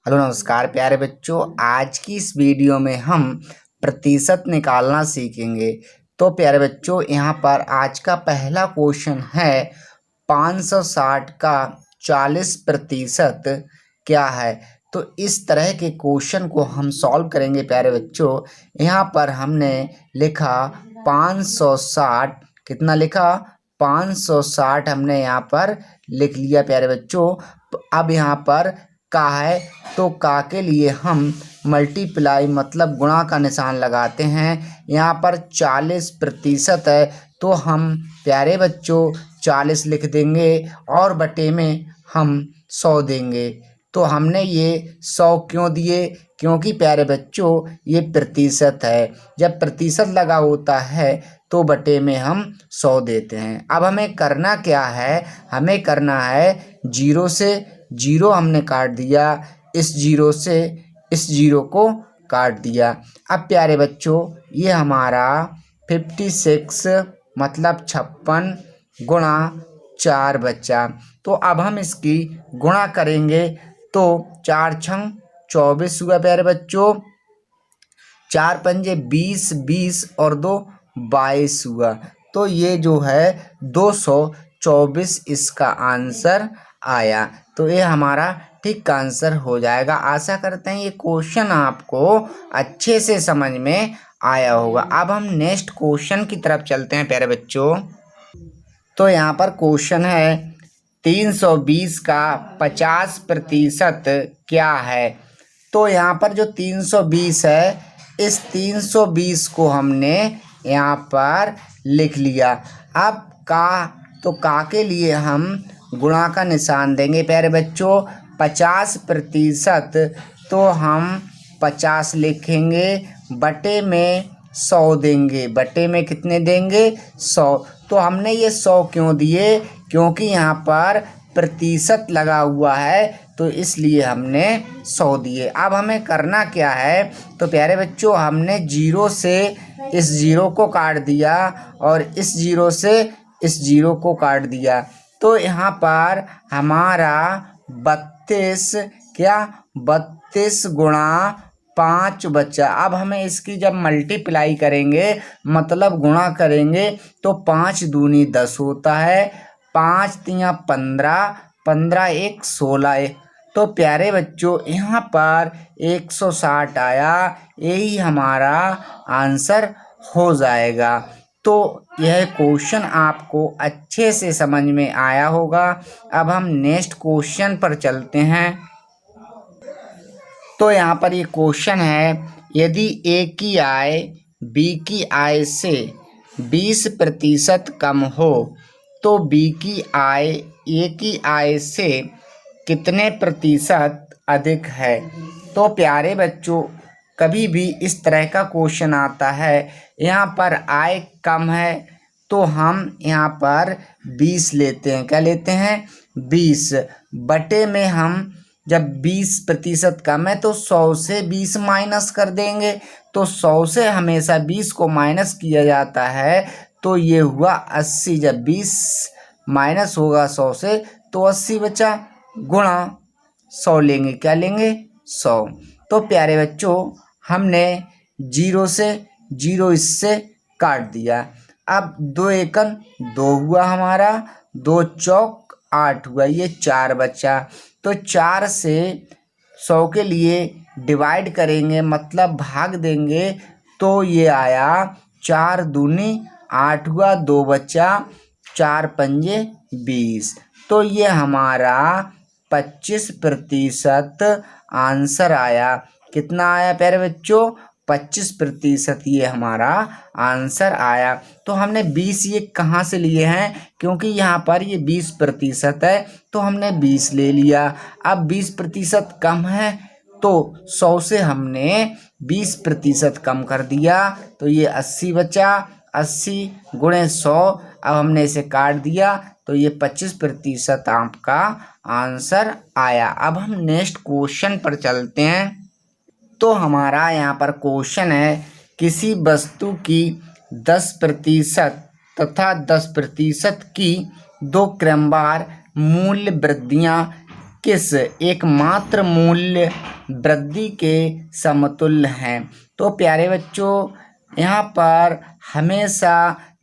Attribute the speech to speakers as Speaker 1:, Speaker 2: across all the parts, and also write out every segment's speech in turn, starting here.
Speaker 1: Hello नमस्कार प्यारे बच्चों। आज की इस वीडियो में हम प्रतिशत निकालना सीखेंगे। तो प्यारे बच्चों, यहाँ पर आज का पहला क्वेश्चन है 560 का 40% क्या है। तो इस तरह के क्वेश्चन को हम सॉल्व करेंगे प्यारे बच्चों। यहाँ पर हमने लिखा 560, कितना लिखा 560 हमने यहाँ पर लिख लिया प्यारे बच्चों। अब यहाँ पर का है तो का के लिए हम मल्टीप्लाई मतलब गुणा का निशान लगाते हैं। यहाँ पर 40% है तो हम प्यारे बच्चों 40 लिख देंगे और बटे में हम 100 देंगे। तो हमने ये 100 क्यों दिए, क्योंकि प्यारे बच्चों ये प्रतिशत है। जब प्रतिशत लगा होता है तो बटे में हम 100 देते हैं। अब हमें करना क्या है, हमें करना है 0 से 0 हमने काट दिया, इस 0 से इस 0 को काट दिया। अब प्यारे बच्चों ये हमारा 56 मतलब 56 गुणा 4 बचा। तो अब हम इसकी गुणा करेंगे तो 4 छंग 24 हुआ प्यारे बच्चों, 4 पंजे 20, 20 और 2 22 हुआ। तो ये जो है 224 इसका आंसर आया। तो ये हमारा ठीक का आंसर हो जाएगा। आशा करते हैं ये क्वेश्चन आपको अच्छे से समझ में आया होगा। अब हम नेक्स्ट क्वेश्चन की तरफ चलते हैं प्यारे बच्चों। तो यहाँ पर क्वेश्चन है 320 का 50% क्या है। तो यहाँ पर जो 320 है, इस 320 को हमने यहाँ पर लिख लिया। अब का के लिए हम गुणा का निशान देंगे प्यारे बच्चों। 50% तो हम 50 लिखेंगे, बटे में 100 देंगे। बटे में कितने देंगे 100। तो हमने ये 100 क्यों दिए, क्योंकि यहाँ पर प्रतिशत लगा हुआ है तो इसलिए हमने 100 दिए। अब हमें करना क्या है, तो प्यारे बच्चों हमने 0 से इस 0 को काट दिया और इस 0 से इस 0 को काट दिया। तो यहाँ पर हमारा 32 क्या 32 गुणा 5 बचा। अब हमें इसकी जब मल्टीप्लाई करेंगे मतलब गुणा करेंगे तो 5 दूनी 10 होता है, 5 तिया 15, 15 एक 16। तो प्यारे बच्चों यहाँ पर 160 आया, यही हमारा आंसर हो जाएगा। तो यह क्वेश्चन आपको अच्छे से समझ में आया होगा। अब हम नेक्स्ट क्वेश्चन पर चलते हैं। तो यहाँ पर ये क्वेश्चन है, यदि ए की आय बी की आय से 20% कम हो तो बी की आय ए की आय से कितने प्रतिशत अधिक है। तो प्यारे बच्चों कभी भी इस तरह का क्वेश्चन आता है, यहाँ पर आय कम है तो हम यहाँ पर 20 लेते हैं। क्या लेते हैं 20, बटे में हम जब 20% कम है तो 100 से 20 माइनस कर देंगे। तो 100 से हमेशा 20 को माइनस किया जाता है, तो ये हुआ 80। जब 20 माइनस होगा 100 से तो 80 बचा, गुणा 100 लेंगे। क्या लेंगे 100। तो प्यारे बच्चों हमने 0 से 0 इससे काट दिया। अब 2 एकन 2 हुआ हमारा, 2 चौक 8 हुआ, ये 4 बचा। तो 4 से 100 के लिए डिवाइड करेंगे मतलब भाग देंगे तो ये आया 4 दूनी 8 हुआ, 2 बचा, 4 पंजे 20। तो ये हमारा 25% आंसर आया। कितना आया प्यारे बच्चों 25% ये हमारा आंसर आया। तो हमने 20 ये कहाँ से लिए हैं, क्योंकि यहाँ पर ये 20% है तो हमने 20 ले लिया। अब 20% कम है तो 100 से हमने 20% कम कर दिया तो ये 80 बचा, 80 गुणे 100। अब हमने इसे काट दिया तो ये 25% आपका आंसर आया। अब हम नेक्स्ट क्वेश्चन पर चलते हैं। तो हमारा यहाँ पर क्वेश्चन है, किसी वस्तु की 10% तथा 10% की 2 क्रमवार मूल्य वृद्धियाँ 21 एकमात्र मूल्य वृद्धि के समतुल्य हैं। तो प्यारे बच्चों यहाँ पर हमेशा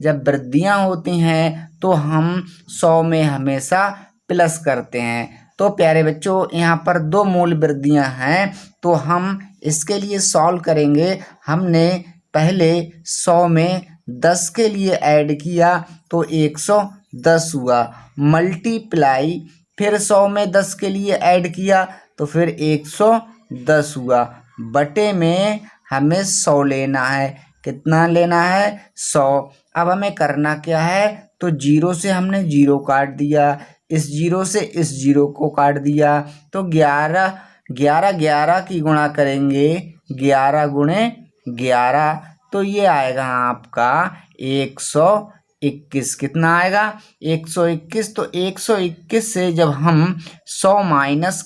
Speaker 1: जब वृद्धियाँ होती हैं तो हम 100 में हमेशा प्लस करते हैं। तो प्यारे बच्चों यहाँ पर दो मूल वृद्धियाँ हैं, तो हम इसके लिए सॉल्व करेंगे। हमने पहले 100 में 10 के लिए ऐड किया तो 110 हुआ, मल्टीप्लाई फिर 100 में 10 के लिए ऐड किया तो फिर 110 हुआ, बटे में हमें 100 लेना है। कितना लेना है? 100। अब हमें करना क्या है? तो 0 से हमने 0 काट दिया, इस 0 से इस 0 को काट दिया, तो 11 की गुणा करेंगे, 11 गुणे 11, तो ये आएगा आपका 121। कितना आएगा? 121। तो 121 से जब हम 100 माइनस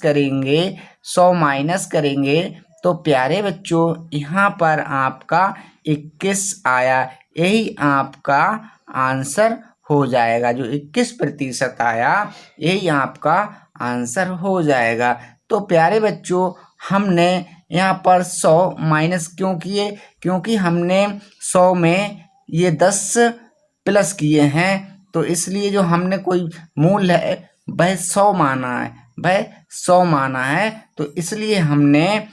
Speaker 1: करेंगे तो प्यारे बच्चों यहाँ पर आपका 21 आया। यही आपका आंसर हो जाएगा। जो 21% आया यही आपका आंसर हो जाएगा। तो प्यारे बच्चों हमने यहाँ पर 100 माइनस क्यों किए? क्योंकि हमने 100 में ये 10 प्लस किए हैं, तो इसलिए जो हमने कोई मूल है वह 100 माना है, तो इसलिए हमने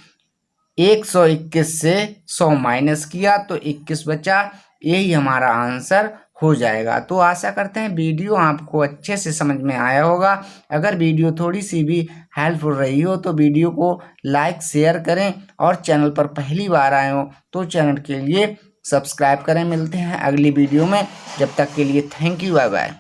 Speaker 1: 121 से 100 माइनस किया तो 21 बचा। यही हमारा आंसर हो जाएगा। तो आशा करते हैं वीडियो आपको अच्छे से समझ में आया होगा। अगर वीडियो थोड़ी सी भी हेल्पफुल रही हो तो वीडियो को लाइक शेयर करें, और चैनल पर पहली बार आए हो तो चैनल के लिए सब्सक्राइब करें। मिलते हैं अगली वीडियो में, जब तक के लिए थैंक यू, बाय बाय।